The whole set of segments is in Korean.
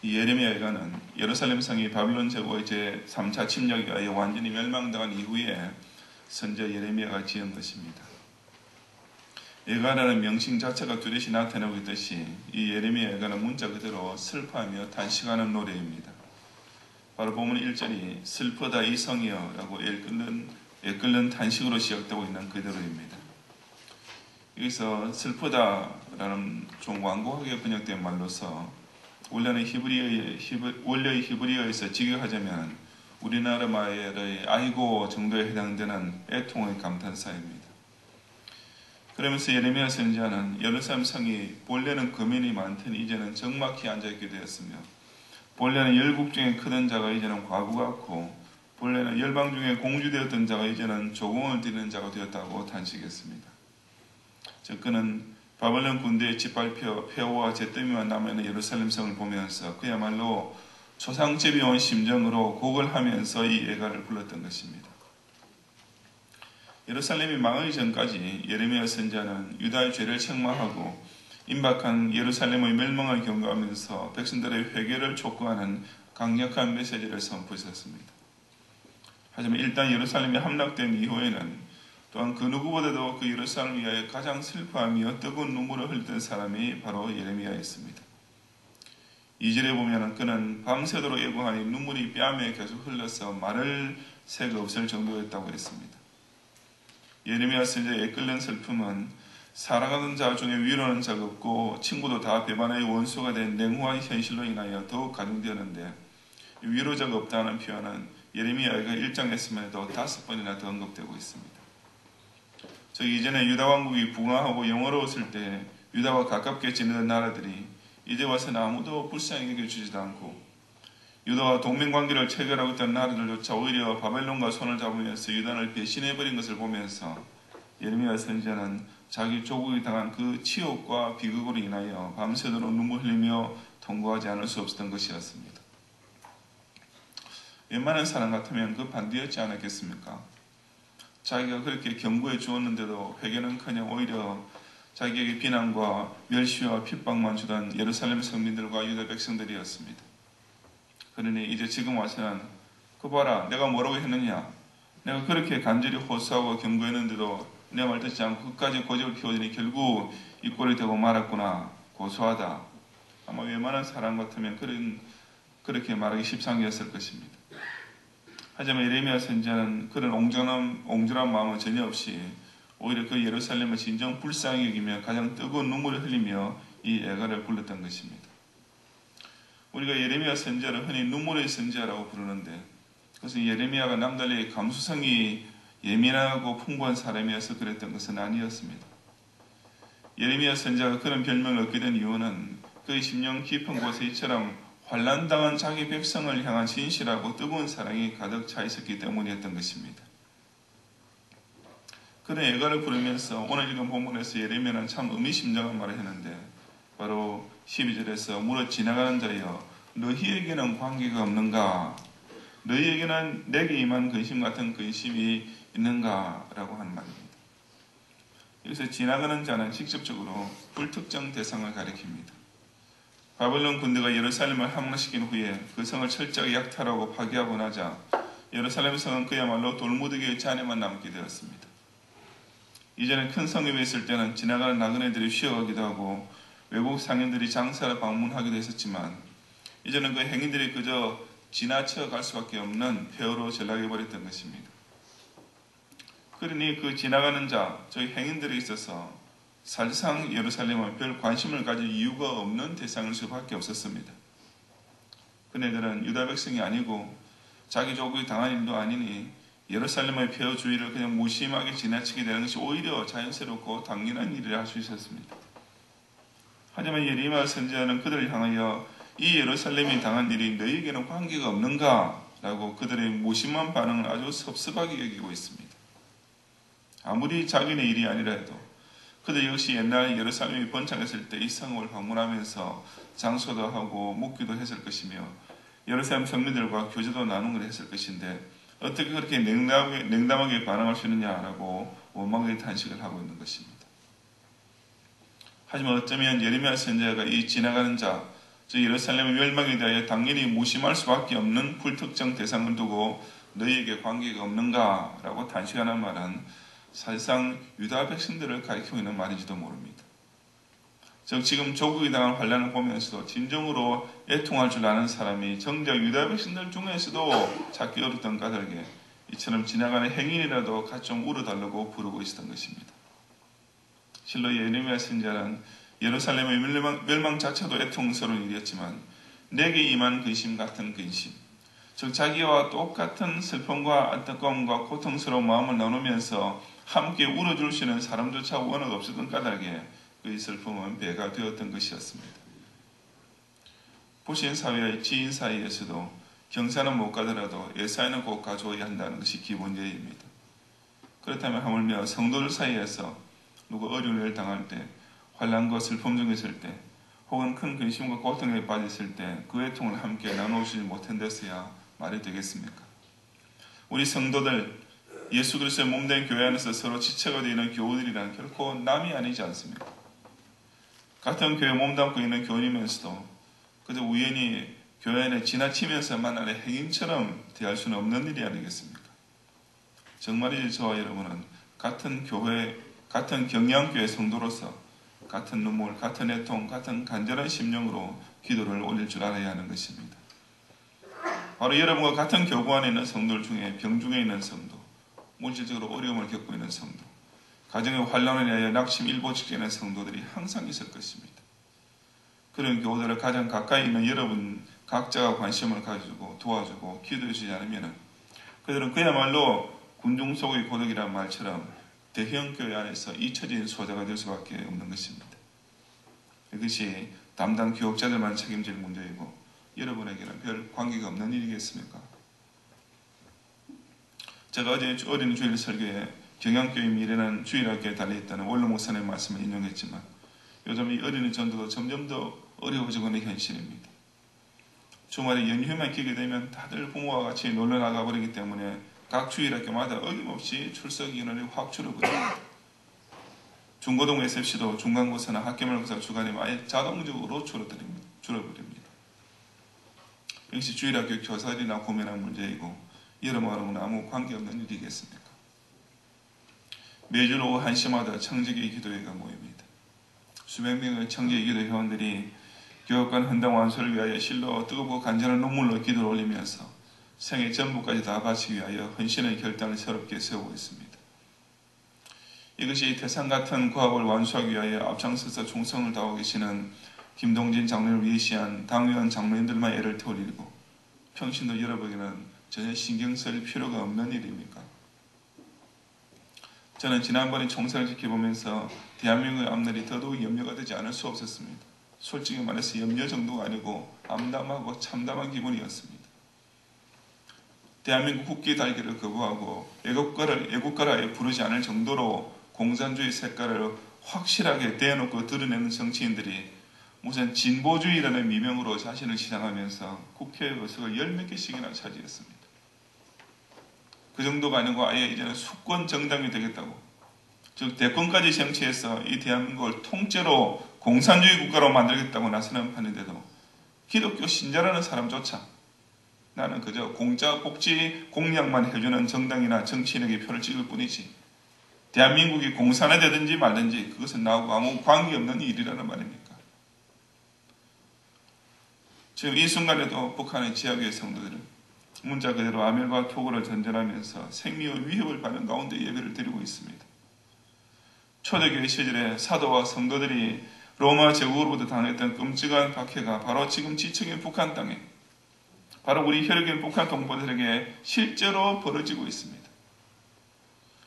이 예레미야 예가는 예루살렘 성이 바빌론 제국의 제3차 침략에 의해 완전히 멸망당한 이후에 선지자 예레미야가 지은 것입니다. 예가라는 명칭 자체가 뚜렷이 나타내고 있듯이 이 예레미야 예가는 문자 그대로 슬퍼하며 단식하는 노래입니다. 바로 본문 1절이 슬프다 이 성이여 라고 애끓는 단식으로 시작되고 있는 그대로입니다. 여기서 슬프다라는 좀 완고하게 번역된 말로서 원래의 히브리어에서 직역하자면 우리나라 말의 아이고 정도에 해당되는 애통의 감탄사입니다. 그러면서 예레미야 선지자는 예루살렘 성이 본래는 거민이 많더니 이제는 적막히 앉아있게 되었으며 본래는 열국 중에 크던 자가 이제는 과부 같고 본래는 열방 중에 공주되었던 자가 이제는 조공을 드리는 자가 되었다고 단식했습니다. 즉 그는 바벨론 군대의 짓밟혀 폐허와 잿더미만 남아있는 예루살렘 성을 보면서 그야말로 초상집이 온 심정으로 곡을 하면서 이 예가를 불렀던 것입니다. 예루살렘이 망하기 전까지 예레미야 선지자는 유다의 죄를 책망하고 임박한 예루살렘의 멸망을 경고하면서 백성들의 회개를 촉구하는 강력한 메시지를 선포했습니다. 하지만 일단 예루살렘이 함락된 이후에는 또한 그 누구보다도 그 예루살렘을 위하여 가장 슬퍼하며 뜨거운 눈물을 흘렸던 사람이 바로 예레미야였습니다. 2절에 보면 그는 밤새도록 애고하니 눈물이 뺨에 계속 흘러서 마를 새가 없을 정도였다고 했습니다. 예레미야 선지자의 끓는 슬픔은 사랑하는 자 중에 위로하는 자가 없고 친구도 다 배반의 원수가 된 냉혹한 현실로 인하여 더욱 가중되었는데 위로자가 없다는 표현은 예레미야가 1장에서만 5번이나 더 언급되고 있습니다. 즉 이전에 유다 왕국이 붕괴하고 영화로웠을 때 유다와 가깝게 지내던 나라들이 이제 와서는 아무도 불쌍히 여겨주지도 않고 유다와 동맹관계를 체결하고 있던 나라들조차 오히려 바벨론과 손을 잡으면서 유다를 배신해버린 것을 보면서 예레미야 선지자는 자기 조국이 당한 그 치욕과 비극으로 인하여 밤새도록 눈물 흘리며 통과하지 않을 수 없었던 것이었습니다. 웬만한 사람 같으면 그 반대였지 않았겠습니까? 자기가 그렇게 경고해 주었는데도 회개는커녕 오히려 자기에게 비난과 멸시와 핍박만 주던 예루살렘 성민들과 유다 백성들이었습니다. 그러니 이제 지금 와서는 그 봐라 내가 뭐라고 했느냐, 내가 그렇게 간절히 호소하고 경고했는데도 내 말 듣지 않고 끝까지 고집을 피우더니 결국 이 꼴이 되고 말았구나, 고소하다. 아마 웬만한 사람 같으면 그렇게 말하기 십상이었을 것입니다. 하지만 예레미야 선지자는 그런 옹졸한 마음은 전혀 없이 오히려 그 예루살렘을 진정 불쌍히 여기며 가장 뜨거운 눈물을 흘리며 이 예가를 불렀던 것입니다. 우리가 예레미야 선지자를 흔히 눈물의 선지자라고 부르는데 그것은 예레미야가 남달리 감수성이 예민하고 풍부한 사람이어서 그랬던 것은 아니었습니다. 예레미야 선지자가 그런 별명을 얻게 된 이유는 그의 심령 깊은 곳에 이처럼 환난당한 자기 백성을 향한 진실하고 뜨거운 사랑이 가득 차 있었기 때문이었던 것입니다. 그런 예가를 부르면서 오늘 읽은 본문에서 예레미야는 참 의미심장한 말을 했는데 바로 12절에서 물어 지나가는 자여 너희에게는 관계가 없는가? 너희에게는 내게 임한 근심 같은 근심이 있는가? 라고 하는 말입니다. 여기서 지나가는 자는 직접적으로 불특정 대상을 가리킵니다. 바벨론 군대가 예루살렘을 함락시킨 후에 그 성을 철저하게 약탈하고 파괴하고 나자 예루살렘 성은 그야말로 돌무더기의 잔해만 남게 되었습니다. 이전에 큰 성에 있을 때는 지나가는 나그네들이 쉬어가기도 하고 외국 상인들이 장사를 방문하기도 했었지만 이제는 그 행인들이 그저 지나쳐 갈 수밖에 없는 폐허로 전락해버렸던 것입니다. 그러니 그 지나가는 자, 저희 행인들에 있어서 사실상 예루살렘은 별 관심을 가질 이유가 없는 대상일 수밖에 없었습니다. 그네들은 유다 백성이 아니고 자기 조국이 당한 일도 아니니 예루살렘의 폐허 주의를 그냥 무심하게 지나치게 되는 것이 오히려 자연스럽고 당연한 일이라 할 수 있었습니다. 하지만 예레미야 선지자는 그들을 향하여 이 예루살렘이 당한 일이 너희에게는 관계가 없는가? 라고 그들의 무심한 반응을 아주 섭섭하게 여기고 있습니다. 아무리 자기네 일이 아니라 해도 그들 역시 옛날 예루살렘이 번창했을 때 이 성을 방문하면서 장소도 하고 묵기도 했을 것이며 예루살렘 성민들과 교제도 나누는 걸 했을 것인데 어떻게 그렇게 냉담하게 반응할 수 있느냐라고 원망의 탄식을 하고 있는 것입니다. 하지만 어쩌면 예레미야 선지자가 이 지나가는 자, 즉 예루살렘의 멸망에 대하여 당연히 무심할 수밖에 없는 불특정 대상을 두고 너희에게 관계가 없는가라고 단식하는 말은 사실상 유다 백성들을 가리키고 있는 말인지도 모릅니다. 즉 지금 조국이 당한 환란을 보면서도 진정으로 애통할 줄 아는 사람이 정작 유다 백성들 중에서도 찾기 어렵던 까닭에 이처럼 지나가는 행인이라도 같이 좀 울어달라고 부르고 있었던 것입니다. 실로 예레미야 선지자는 예루살렘의 멸망 자체도 애통스러운 일이었지만 내게 임한 근심 같은 근심, 즉 자기와 똑같은 슬픔과 안타까움과 고통스러운 마음을 나누면서 함께 울어줄 수 있는 사람조차 워낙 없었던 까닭에 그의 슬픔은 배가 되었던 것이었습니다. 보신 사회의 지인 사이에서도 경사는 못 가더라도 예사에는 꼭 가져야 한다는 것이 기본 예입니다. 그렇다면 하물며 성도들 사이에서 누구 어려운 일을 당할 때, 환난과 슬픔 중에 있을 때, 혹은 큰 근심과 고통에 빠졌을 때 그 애통을 함께 나누지 못한 데서야 말이 되겠습니까? 우리 성도들, 예수 그리스도의 몸된 교회 안에서 서로 지체가 되어 있는 교우들이란 결코 남이 아니지 않습니까? 같은 교회에 몸담고 있는 교인이면서도 그저 우연히 교회 안에 지나치면서 만나는 행인처럼 대할 수는 없는 일이 아니겠습니까? 정말이지 저와 여러분은 같은 교회, 같은 경양교회 성도로서 같은 눈물, 같은 애통, 같은 간절한 심령으로 기도를 올릴 줄 알아야 하는 것입니다. 바로 여러분과 같은 교구 안에 있는 성도들 중에 병중에 있는 성도, 물질적으로 어려움을 겪고 있는 성도, 가정의 환란에 대하여 낙심 일보 직전의 성도들이 항상 있을 것입니다. 그런 교우들을 가장 가까이 있는 여러분 각자가 관심을 가지고 도와주고 기도해 주지 않으면 그들은 그야말로 군중 속의 고독이란 말처럼 대형 교회 안에서 잊혀진 소자가 될 수밖에 없는 것입니다. 이것이 담당 교역자들만 책임질 문제이고 여러분에게는 별 관계가 없는 일이겠습니까? 제가 어제 어린 주일 설교에 경양교회 미래는 주일학교에 달려있다는 원로 목사님의 말씀을 인용했지만 요즘 이 어린이 전도도 점점 더 어려워지고 있는 현실입니다. 주말에 연휴만 끼게 되면 다들 부모와 같이 놀러 나가버리기 때문에 각 주일학교마다 어김없이 출석 인원이 확 줄어버립니다. 중고등 SFC도 중간고사나 학교말고사 주간에 아예 자동적으로 줄어버립니다. 역시 주일학교 교사들이나 고민한 문제이고 여러분하고는 아무 관계없는 일이겠습니까? 매주 오후 1시마다 청지기 기도회가 모입니다. 수백 명의 청지기 기도 회원들이 교육관 헌당 완수를 위하여 실로 뜨겁고 간절한 눈물로 기도를 올리면서 생애 전부까지 다 바치기 위하여 헌신의 결단을 새롭게 세우고 있습니다. 이것이 태산 같은 구합을 완수하기 위하여 앞장서서 충성을 다하고 계시는 김동진 장로를 위시한 당의원 장로님들만 애를 태울 일이고 평신도 여러분에게는 전혀 신경 쓸 필요가 없는 일입니까? 저는 지난번에 총선을 지켜보면서 대한민국의 앞날이 더더욱 염려가 되지 않을 수 없었습니다. 솔직히 말해서 염려 정도가 아니고 암담하고 참담한 기분이었습니다. 대한민국 국기 달기를 거부하고 애국가를 아예 부르지 않을 정도로 공산주의 색깔을 확실하게 대놓고 드러내는 정치인들이 무슨 진보주의라는 미명으로 자신을 시장하면서 국회 의석을 10몇 개씩이나 차지했습니다. 그 정도가 아니고 아예 이제는 수권 정당이 되겠다고, 즉 대권까지 쟁취해서 이 대한민국을 통째로 공산주의 국가로 만들겠다고 나서는 판인데도 기독교 신자라는 사람조차 나는 그저 공짜 복지 공약만 해주는 정당이나 정치인에게 표를 찍을 뿐이지 대한민국이 공산화되든지 말든지 그것은 나하고 아무 관계없는 일이라는 말입니까? 지금 이 순간에도 북한의 지하교회 성도들은 문자 그대로 아멜과 토고를 전전하면서 생명의 위협을 받는 가운데 예배를 드리고 있습니다. 초대교회 시절에 사도와 성도들이 로마 제국으로부터 당했던 끔찍한 박해가 바로 지금 지청인 북한 땅에, 바로 우리 혈육인 북한 동포들에게 실제로 벌어지고 있습니다.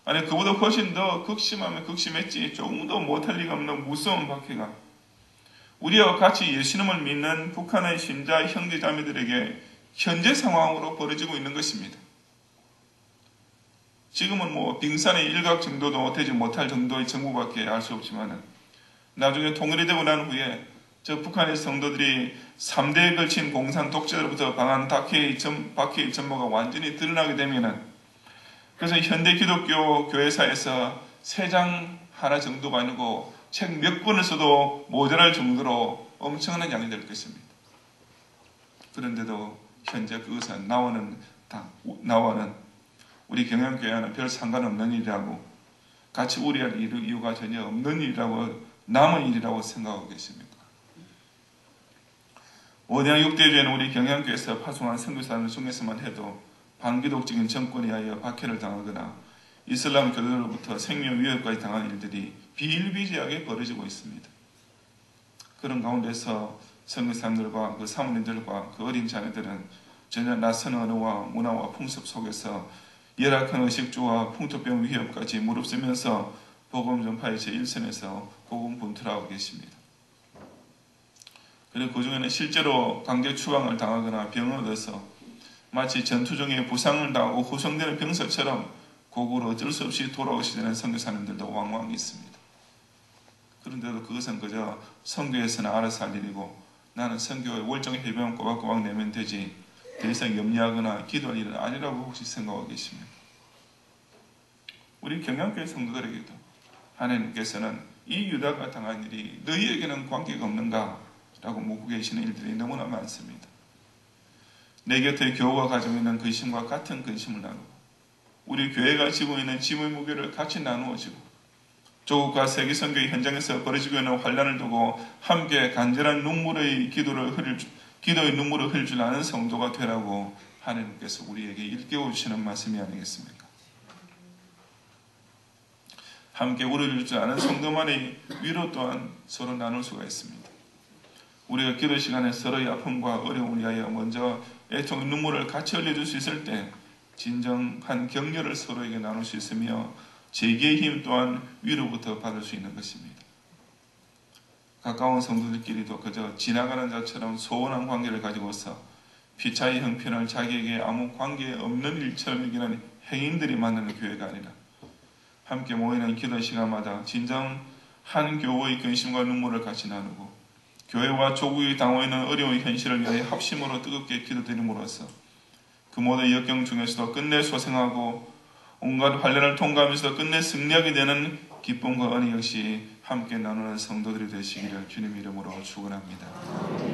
아니 그보다 훨씬 더 극심하면 극심했지 조금도 못할 리가 없는 무서운 박해가 우리와 같이 예수님을 믿는 북한의 신자 형제자매들에게 현재 상황으로 벌어지고 있는 것입니다. 지금은 빙산의 일각 정도도 되지 못할 정도의 정보밖에 알 수 없지만 나중에 통일이 되고 난 후에 저 북한의 성도들이 3대에 걸친 공산 독재로부터 방한 박해의 전모가 완전히 드러나게 되면은 그래서 현대 기독교 교회사에서 세 장 하나 정도가 아니고 책 몇 권을 써도 모자랄 정도로 엄청난 양이 될 것입니다. 그런데도 현재 그것은 나와는 우리 경영교회와는 별 상관없는 일이라고, 같이 우려할 이유가 전혀 없는 일이라고, 남은 일이라고 생각하고 계십니까? 5대양 6대주에는 우리 경영교회에서 파송한 선교사들 중에서만 해도 반기독적인 정권에 의하여 박해를 당하거나 이슬람 교도로부터 생명 위협까지 당한 일들이 비일비재하게 벌어지고 있습니다. 그런 가운데서 선교사님들과 그 사모님들과 그 어린 자녀들은 전혀 낯선 언어와 문화와 풍습 속에서 열악한 의식주와 풍토병 위협까지 무릅쓰면서 복음 전파의 제1선에서 고군분투하고 계십니다. 그리고 그 중에는 실제로 강제 추방을 당하거나 병을 얻어서 마치 전투 중에 부상을 당하고 후송되는 병사처럼 고국으로 어쩔 수 없이 돌아오시는 선교사님들도 왕왕 있습니다. 그런데도 그것은 그저 선교에서는 알아서 할 일이고 나는 선교의 월정의 해변 꼬박꼬박 내면 되지 더 이상 염려하거나 기도할 일은 아니라고 혹시 생각하고 계십니까? 우리 경영교회 성도들에게도 하나님께서는 이 유다가 당한 일이 너희에게는 관계가 없는가? 라고 묻고 계시는 일들이 너무나 많습니다. 내 곁에 교우가 가지고 있는 근심과 같은 근심을 나누고 우리 교회가 지고 있는 짐의 무게를 같이 나누어지고 조국과 세계 선교의 현장에서 벌어지고 있는 환란을 두고 함께 간절한 기도의 눈물을 흘릴 줄 아는 성도가 되라고 하나님께서 우리에게 일깨워 주시는 말씀이 아니겠습니까? 함께 울어줄 줄 아는 성도만의 위로 또한 서로 나눌 수가 있습니다. 우리가 기도 시간에 서로의 아픔과 어려움을 위하여 먼저 애통의 눈물을 같이 흘려줄 수 있을 때 진정한 격려를 서로에게 나눌 수 있으며 제기의 힘 또한 위로부터 받을 수 있는 것입니다. 가까운 성도들끼리도 그저 지나가는 자처럼 소원한 관계를 가지고서 피차의 형편을 자기에게 아무 관계 없는 일처럼 여기는 행인들이 만나는 교회가 아니라 함께 모이는 기도 시간마다 진정 한 교우의 근심과 눈물을 같이 나누고 교회와 조국이 당하고 있는 어려운 현실을 위해 합심으로 뜨겁게 기도드림으로써 그 모든 역경 중에서도 끝내 소생하고 온갖 환란을 통과하면서도 끝내 승리하게 되는 기쁨과 은혜 역시 함께 나누는 성도들이 되시기를 주님 이름으로 축원합니다.